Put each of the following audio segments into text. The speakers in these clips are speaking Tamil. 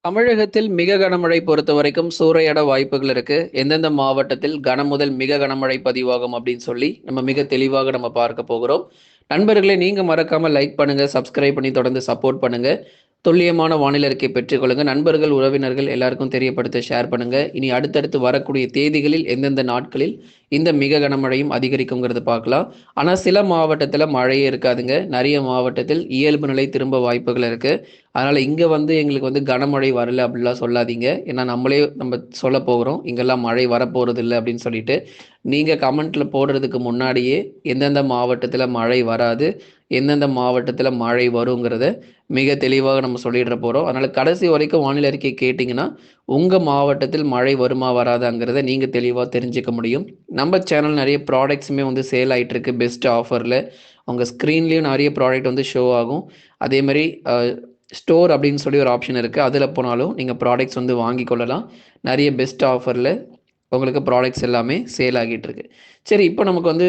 தமிழகத்தில் மிக கனமழை பொறுத்தவரைக்கும் சூறையாட வாய்ப்புகள் இருக்கு. எந்தெந்த மாவட்டத்தில் முதல் மிக கனமழை பதிவாகும் அப்படின்னு சொல்லி நம்ம மிக தெளிவாக நம்ம பார்க்க போகிறோம். நண்பர்களே, நீங்க மறக்காம லைக் பண்ணுங்க, சப்ஸ்கிரைப் பண்ணி தொடர்ந்து சப்போர்ட் பண்ணுங்க. துல்லியமான வானிலை அறிக்கை பெற்றுக்கொள்ளுங்க. நண்பர்கள், உறவினர்கள் எல்லாருக்கும் தெரியப்படுத்த ஷேர் பண்ணுங்க. இனி அடுத்தடுத்து வரக்கூடிய தேதிகளில் எந்தெந்த நாட்களில் இந்த மிக கனமழையும் அதிகரிக்குங்கிறது பார்க்கலாம். ஆனா சில மாவட்டத்துல மழையே இருக்காதுங்க. நிறைய மாவட்டத்தில் இயல்பு நிலை திரும்ப வாய்ப்புகள் இருக்கு. அதனால இங்க வந்து எங்களுக்கு வந்து கனமழை வரல அப்படிலாம் சொல்லாதீங்க. ஏன்னா நம்மளே நம்ம சொல்ல போகிறோம். இங்கெல்லாம் மழை வரப்போறதில்ல அப்படின்னு சொல்லிட்டு. நீங்க கமெண்ட்ல போடுறதுக்கு முன்னாடியே எந்தெந்த மாவட்டத்துல மழை வராது, எந்தெந்த மாவட்டத்துல மழை வருங்கிறத மிக தெளிவாக நம்ம சொல்லிட போறோம். அதனால கடைசி வரைக்கும் வானிலை அறிக்கை கேட்டீங்கன்னா, உங்க மாவட்டத்தில் மழை வருமா வராதாங்கிறத நீங்க தெளிவா தெரிஞ்சுக்க முடியும். நம்ம சேனல் நிறைய ப்ராடக்ட்ஸுமே வந்து சேல் ஆயிட்டு இருக்கு பெஸ்ட் ஆஃபர்ல. உங்க ஸ்க்ரீன்லயும் நிறைய ப்ராடக்ட் வந்து ஷோ ஆகும். அதே மாரி ஸ்டோர் அப்படின்னு சொல்லி ஒரு ஆப்ஷன் இருக்குது. அதில் போனாலும் நீங்கள் ப்ராடக்ட்ஸ் வந்து வாங்கி கொள்ளலாம். நிறைய பெஸ்ட் ஆஃபரில் உங்களுக்கு ப்ராடக்ட்ஸ் எல்லாமே சேல் ஆகிட்டு இருக்கு. சரி, இப்போ நமக்கு வந்து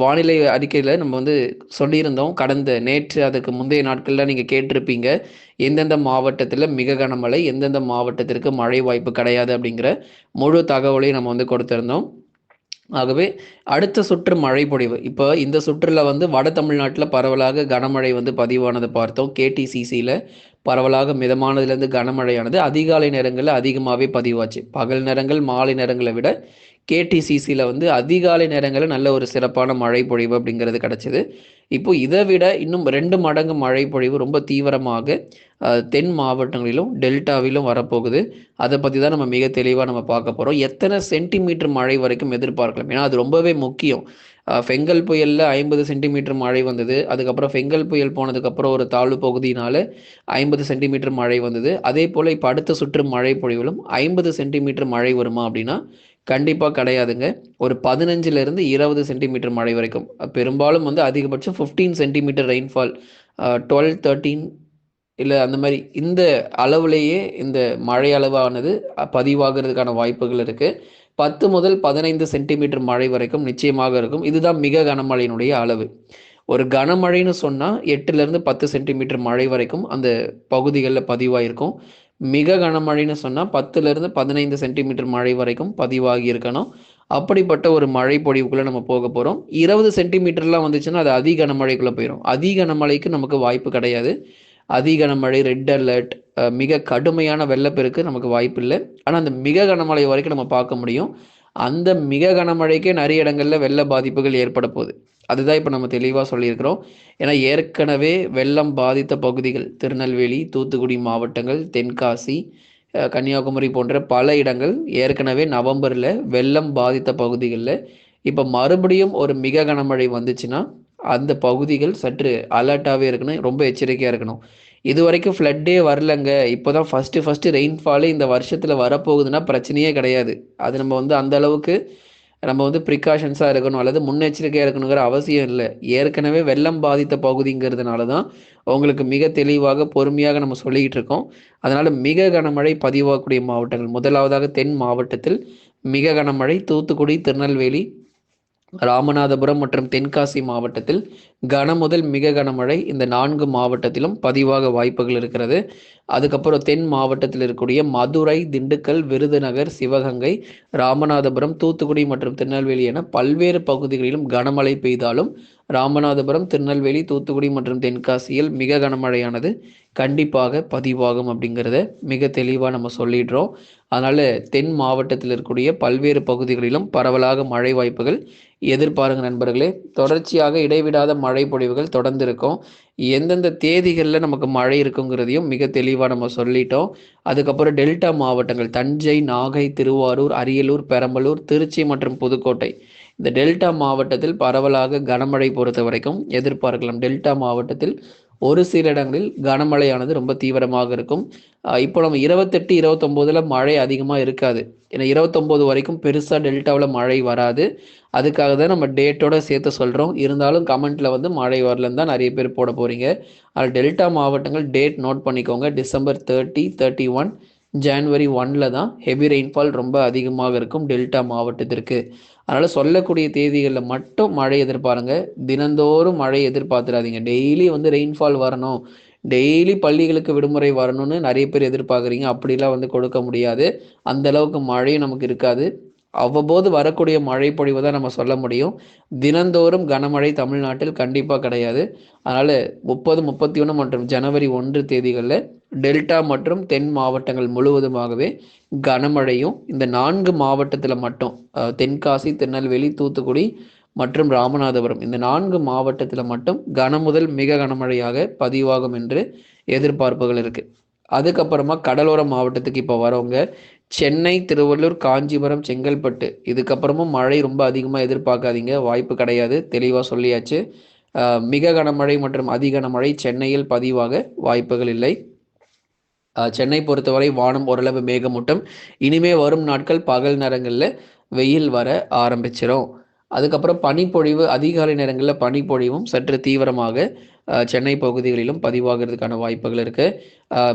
வானிலை அறிக்கையில் நம்ம வந்து சொல்லியிருந்தோம். கடந்த நேற்று அதுக்கு முந்தைய நாட்களில் நீங்கள் கேட்டிருப்பீங்க. எந்தெந்த மாவட்டத்தில் மிக கனமழை, எந்தெந்த மாவட்டத்திற்கு மழை வாய்ப்பு கிடையாது அப்படிங்கிற முழு தகவலையும் நம்ம வந்து கொடுத்துருந்தோம். ஆகவே அடுத்த சுற்று மழை பொழிவு. இப்போ இந்த சுற்றுல வந்து வட தமிழ்நாட்டில் பரவலாக கனமழை வந்து பதிவானதை பார்த்தோம். கேடிசிசியில் பரவலாக மிதமானதுலேருந்து கனமழையானது அதிகாலை நேரங்களில் அதிகமாகவே பதிவாச்சு. பகல் நேரங்கள் மாலை நேரங்களை விட கேடிசிசியில் வந்து அதிகாலை நேரங்களில் நல்ல ஒரு சிறப்பான மழை பொழிவு அப்படிங்கிறது கிடச்சிது. இப்போ இதை விட இன்னும் 2 மடங்கு மழை பொழிவு ரொம்ப தீவிரமாக தென் மாவட்டங்களிலும் டெல்டாவிலும் வரப்போகுது. அதை பற்றி தான் நம்ம மிக தெளிவாக நம்ம பார்க்க போகிறோம். எத்தனை சென்டிமீட்டர் மழை வரைக்கும் எதிர்பார்க்கலாம், ஏன்னா அது ரொம்பவே முக்கியம். ஃபெங்கல் புயலில் 50 சென்டிமீட்டர் மழை வந்தது. அதுக்கப்புறம் ஃபெங்கல் புயல் போனதுக்கப்புறம் ஒரு தாழ்வு பகுதியினால 50 சென்டிமீட்டர் மழை வந்தது. அதே போல் இப்போ அடுத்த சுற்று மழை பொழிவிலும் 50 சென்டிமீட்டர் மழை வருமா அப்படின்னா கண்டிப்பாக கிடையாதுங்க. ஒரு 15லேருந்து 20 சென்டிமீட்டர் மழை வரைக்கும், பெரும்பாலும் வந்து அதிகபட்சம் 15 சென்டிமீட்டர் ரெயின்ஃபால், 12, 13 இல்லை அந்த மாதிரி இந்த அளவுலேயே இந்த மழை அளவானது பதிவாகிறதுக்கான வாய்ப்புகள் இருக்குது. 10 முதல் 15 சென்டிமீட்டர் மழை வரைக்கும் நிச்சயமாக இருக்கும். இதுதான் மிக கனமழையினுடைய அளவு. ஒரு கனமழைன்னு சொன்னால் 8லேருந்து 10 சென்டிமீட்டர் மழை வரைக்கும் அந்த பகுதிகளில் பதிவாயிருக்கும். மிக கனமழைன்னு சொன்னால் 10லேருந்து 15 சென்டிமீட்டர் மழை வரைக்கும் பதிவாகி இருக்கணும். அப்படிப்பட்ட ஒரு மழை பொழிவுக்குள்ளே நம்ம போக போகிறோம். 20 சென்டிமீட்டர்லாம் வந்துச்சுன்னா அது அதி கனமழைக்குள்ளே போயிடும். அதி கனமழைக்கு நமக்கு வாய்ப்பு கிடையாது. அதி கனமழை, ரெட் அலர்ட், மிக கடுமையான வெள்ளப்பெருக்கு நமக்கு வாய்ப்பு இல்லை. ஆனால் அந்த மிக கனமழை வரைக்கும் நம்ம பார்க்க முடியும். அந்த மிக கனமழைக்கே நிறைய இடங்களில் வெள்ள பாதிப்புகள் ஏற்பட போகுது. அதுதான் இப்போ நம்ம தெளிவாக சொல்லியிருக்கிறோம். ஏன்னா ஏற்கனவே வெள்ளம் பாதித்த பகுதிகள் திருநெல்வேலி, தூத்துக்குடி மாவட்டங்கள், தென்காசி, கன்னியாகுமரி போன்ற பல இடங்கள் ஏற்கனவே நவம்பரில் வெள்ளம் பாதித்த பகுதிகளில் இப்போ மறுபடியும் ஒரு மிக கனமழை வந்துச்சுன்னா அந்த பகுதிகள் சற்று அலர்ட்டாகவே இருக்கணும், ரொம்ப எச்சரிக்கையாக இருக்கணும். இது வரைக்கும் ஃப்ளட்டே வரலங்க, இப்போ தான் ஃபஸ்ட்டு ரெயின்ஃபாலே இந்த வருஷத்தில் வரப்போகுதுன்னா பிரச்சனையே கிடையாது. அது நம்ம வந்து அந்த அளவுக்கு நம்ம வந்து ப்ரிகாஷன்ஸாக இருக்கணும் அல்லது முன்னெச்சரிக்கையாக இருக்கணுங்கிற அவசியம் இல்லை. ஏற்கனவே வெள்ளம் பாதித்த பகுதிங்கிறதுனால தான் உங்களுக்கு மிக தெளிவாக பொறுமையாக நம்ம சொல்லிக்கிட்டு இருக்கோம். அதனால் மிக கனமழை பதிவாகக்கூடிய மாவட்டங்கள், முதலாவதாக தென் மாவட்டத்தில் மிக கனமழை தூத்துக்குடி, திருநெல்வேலி, ராமநாதபுரம் மற்றும் தென்காசி மாவட்டத்தில் முதல் மிக கனமழை இந்த 4 மாவட்டத்திலும் பதிவாக வாய்ப்புகள் இருக்கிறது. அதுக்கப்புறம் தென் மாவட்டத்தில் இருக்கக்கூடிய மதுரை, திண்டுக்கல், விருதுநகர், சிவகங்கை, ராமநாதபுரம், தூத்துக்குடி மற்றும் திருநெல்வேலி என பல்வேறு பகுதிகளிலும் கனமழை பெய்தாலும் ராமநாதபுரம், திருநெல்வேலி, தூத்துக்குடி மற்றும் தென்காசியில் மிக கனமழையானது கண்டிப்பாக பதிவாகும் அப்படிங்கிறத மிக தெளிவாக நம்ம சொல்லிடுறோம். அதனால் தென் மாவட்டத்தில் இருக்கக்கூடிய பல்வேறு பகுதிகளிலும் பரவலாக மழை வாய்ப்புகள் எதிர்பாருங்க நண்பர்களே. தொடர்ச்சியாக இடைவிடாத மழை பொழிவுகள் தொடர்ந்து இருக்கும். எந்தெந்த தேதிகளில் நமக்கு மழை இருக்குங்கிறதையும் மிக தெளிவாக நம்ம சொல்லிட்டோம். அதுக்கப்புறம் டெல்டா மாவட்டங்கள் தஞ்சை, நாகை, திருவாரூர், அரியலூர், பெரம்பலூர், திருச்சி மற்றும் புதுக்கோட்டை, இந்த டெல்டா மாவட்டத்தில் பரவலாக கனமழை பொறுத்த வரைக்கும் எதிர்பார்க்கலாம். டெல்டா மாவட்டத்தில் ஒரு சில இடங்களில் கனமழையானது ரொம்ப தீவிரமாக இருக்கும். இப்போ நம்ம 28, 29ல் மழை அதிகமாக இருக்காது. ஏன்னா 29 வரைக்கும் பெருசாக டெல்டாவில் மழை வராது. அதுக்காக தான் நம்ம டேட்டோட சேர்த்து சொல்கிறோம். இருந்தாலும் கமெண்ட்டில் வந்து மழை வரலன்னு தான் நிறைய பேர் போட போகிறீங்க. அதில் டெல்டா மாவட்டங்கள் டேட் நோட் பண்ணிக்கோங்க. டிசம்பர் 30, 31, ஜான்வரி 1ல் தான் ஹெவி ரெயின்ஃபால் ரொம்ப அதிகமாக இருக்கும் டெல்டா மாவட்டத்திற்கு. அதனால் சொல்லக்கூடிய தேதிகளில் மட்டும் மழை எதிர்பாருங்க. தினந்தோறும் மழை எதிர்பார்த்துடாதீங்க. டெய்லி வந்து ரெயின்ஃபால் வரணும், டெய்லி பள்ளிகளுக்கு விடுமுறை வரணும்னு நிறைய பேர் எதிர்பார்க்குறீங்க. அப்படிலாம் வந்து கொடுக்க முடியாது. அந்த அளவுக்கு மழையும் நமக்கு இருக்காது. அவ்வப்போது வரக்கூடிய மழை பொழிவு தான் நம்ம சொல்ல முடியும். தினந்தோறும் கனமழை தமிழ்நாட்டில் கண்டிப்பா கிடையாது. அதனால 30, 31 மற்றும் ஜனவரி 1 தேதிகள்ல டெல்டா மற்றும் தென் மாவட்டங்கள் முழுவதுமாகவே கனமழையும், இந்த 4 மாவட்டத்தில மட்டும் தென்காசி, திருநெல்வேலி, தூத்துக்குடி மற்றும் ராமநாதபுரம் இந்த 4 மாவட்டத்தில மட்டும் கனமுதல் மிக கனமழையாக பதிவாகும் என்று எதிர்பார்ப்புகள் இருக்கு. அதுக்கப்புறமா கடலோர மாவட்டத்துக்கு இப்போ வரவங்க சென்னை, திருவள்ளூர், காஞ்சிபுரம், செங்கல்பட்டு இதுக்கப்புறமும் மழை ரொம்ப அதிகமாக எதிர்பார்க்காதீங்க. வாய்ப்பு கிடையாது. தெளிவாக சொல்லியாச்சு. மிக கனமழை மற்றும் அதி கனமழை சென்னையில் பதிவாக வாய்ப்புகள் இல்லை. சென்னை பொறுத்தவரை வானம் ஓரளவு மேகமூட்டம். இனிமே வரும் நாட்கள் பகல் நேரங்களில் வெயில் வர ஆரம்பிச்சிடும். அதுக்கப்புறம் பனிப்பொழிவு அதிகாலை நேரங்களில் பனிப்பொழிவும் சற்று தீவிரமாக சென்னை பகுதிகளிலும் பதிவாகிறதுக்கான வாய்ப்புகள் இருக்குது.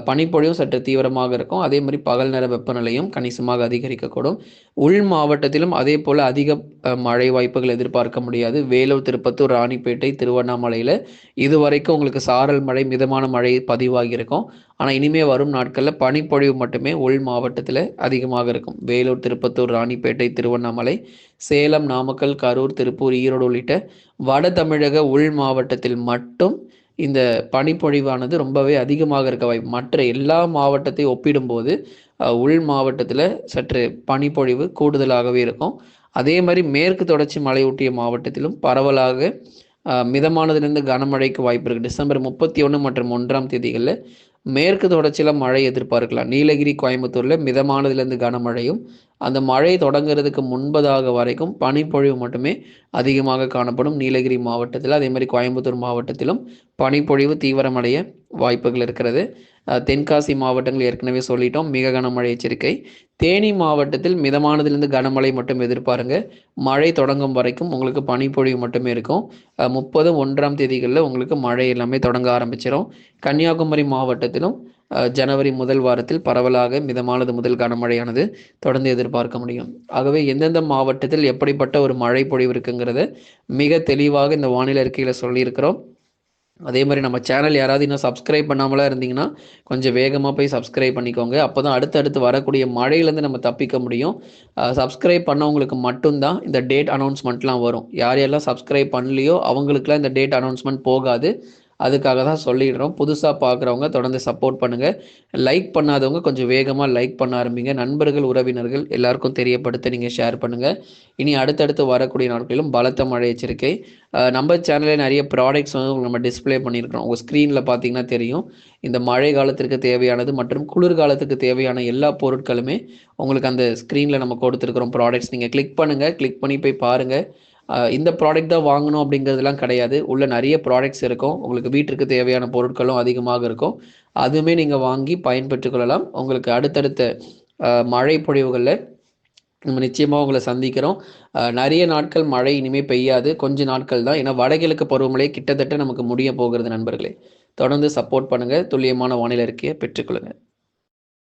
பனிப்பொழிவும் சற்று தீவிரமாக இருக்கும். அதே மாதிரி பகல் நேர வெப்பநிலையும் கணிசமாக அதிகரிக்கக்கூடும். உள் மாவட்டத்திலும் அதே போல் அதிக மழை வாய்ப்புகள் எதிர்பார்க்க முடியாது. வேலூர், திருப்பத்தூர், ராணிப்பேட்டை, திருவண்ணாமலையில் இதுவரைக்கும் உங்களுக்கு சாரல் மழை, மிதமான மழை பதிவாகி இருக்கும். ஆனால் இனிமேல் வரும் நாட்களில் பனிப்பொழிவு மட்டுமே உள் மாவட்டத்தில் அதிகமாக இருக்கும். வேலூர், திருப்பத்தூர், ராணிப்பேட்டை, திருவண்ணாமலை, சேலம், நாமக்கல், கரூர், திருப்பூர், ஈரோடு உள்ளிட்ட வட தமிழக உள் மாவட்டத்தில் மட்டும் இந்த பனிப்பொழிவானது ரொம்பவே அதிகமாக இருக்க வாய்ப்பு. மற்ற எல்லா மாவட்டத்தை ஒப்பிடும்போது உள் மாவட்டத்தில் சற்று பனிப்பொழிவு கூடுதலாகவே இருக்கும். அதே மாதிரி மேற்கு தொடர்ச்சி மலையொட்டிய மாவட்டத்திலும் பரவலாக மிதமானதிலிருந்து கனமழைக்கு வாய்ப்பு இருக்குது. டிசம்பர் 31 மற்றும் 1ஆம் தேதிகளில் மேற்கு தொடர்ச்சியில் மழை எதிர்பார்க்கலாம். நீலகிரி, கோயம்புத்தூரில் மிதமானதிலிருந்து கனமழையும், அந்த மழை தொடங்குறதுக்கு முன்பதாக வரைக்கும் பனிப்பொழிவு மட்டுமே அதிகமாக காணப்படும் நீலகிரி மாவட்டத்தில். அதே மாதிரி கோயம்புத்தூர் மாவட்டத்திலும் பனிப்பொழிவு தீவிரமடைய வாய்ப்புகள் இருக்கிறது. தென்காசி மாவட்டங்கள் ஏற்கனவே சொல்லிட்டோம், மிக கனமழை எச்சரிக்கை. தேனி மாவட்டத்தில் மிதமானதிலிருந்து கனமழை மட்டும் எதிர்பாருங்க. மழை தொடங்கும் வரைக்கும் உங்களுக்கு பனிப்பொழிவு மட்டுமே இருக்கும். 30, 1ஆம் தேதிகளில் உங்களுக்கு மழை எல்லாமே தொடங்க ஆரம்பிச்சிடும். கன்னியாகுமரி மாவட்டத்திலும் ஜனவரி முதல் வாரத்தில் பரவலாக மிதமானது முதல் கனமழையானது தொடர்ந்து எதிர்பார்க்க முடியும். ஆகவே எந்தெந்த மாவட்டத்தில் எப்படிப்பட்ட ஒரு மழை பொழிவு இருக்குங்கிறத மிக தெளிவாக இந்த வானிலை அறிக்கையில் சொல்லியிருக்கிறோம். அதே மாதிரி நம்ம சேனல் யாராவது இன்னும் சப்ஸ்கிரைப் பண்ணாமலாம் இருந்தீங்கன்னா கொஞ்சம் வேகமாக போய் சப்ஸ்கிரைப் பண்ணிக்கோங்க. அப்போ தான் அடுத்தடுத்து வரக்கூடிய மழையிலேருந்து நம்ம தப்பிக்க முடியும். சப்ஸ்கிரைப் பண்ணவங்களுக்கு மட்டும்தான் இந்த டேட் அனௌன்ஸ்மெண்ட்லாம் வரும். யார் யாரெல்லாம் சப்ஸ்கிரைப் பண்ணலையோ அவங்களுக்குலாம் இந்த டேட் அனௌன்ஸ்மெண்ட் போகாது. அதுக்காக தான் சொல்லிடுறோம். புதுசாக பார்க்குறவங்க தொடர்ந்து சப்போர்ட் பண்ணுங்கள். லைக் பண்ணாதவங்க கொஞ்சம் வேகமாக லைக் பண்ண ஆரம்பிங்க. நண்பர்கள், உறவினர்கள் எல்லாருக்கும் தெரியப்படுத்த நீங்கள் ஷேர் பண்ணுங்கள். இனி அடுத்தடுத்து வரக்கூடிய நாட்களிலும் பலத்த மழை எச்சரிக்கை. நம்ம சேனலில் நிறைய ப்ராடக்ட்ஸ் வந்து நம்ம டிஸ்பிளே பண்ணியிருக்கிறோம். உங்கள் ஸ்க்ரீனில் பார்த்தீங்கன்னா தெரியும். இந்த மழை காலத்திற்கு தேவையானது மற்றும் குளிர்காலத்துக்கு தேவையான எல்லா பொருட்களுமே உங்களுக்கு அந்த ஸ்க்ரீனில் நம்ம கொடுத்துருக்குறோம் ப்ராடக்ட்ஸ். நீங்கள் கிளிக் பண்ணுங்கள், கிளிக் பண்ணி போய் பாருங்கள். இந்த ப்ராடக்ட் தான் வாங்கணும் அப்படிங்கிறதுலாம் கிடையாது. உள்ள நிறைய ப்ராடக்ட்ஸ் இருக்கும். உங்களுக்கு வீட்டிற்கு தேவையான பொருட்களும் அதிகமாக இருக்கும். அதுவுமே நீங்கள் வாங்கி பயன்பெற்றுக் கொள்ளலாம். உங்களுக்கு அடுத்தடுத்த மழை பொழிவுகளில் நம்ம நிச்சயமாக உங்களை சந்திக்கிறோம். நிறைய நாட்கள் மழை இனிமேல் பெய்யாது. கொஞ்சம் நாட்கள் தான். ஏன்னா வடகிழக்கு பருவமழை கிட்டத்தட்ட நமக்கு முடிய போகிறது நண்பர்களே. தொடர்ந்து சப்போர்ட் பண்ணுங்கள். துல்லியமான வானிலை அறிக்கையை பெற்றுக்கொள்ளுங்கள்.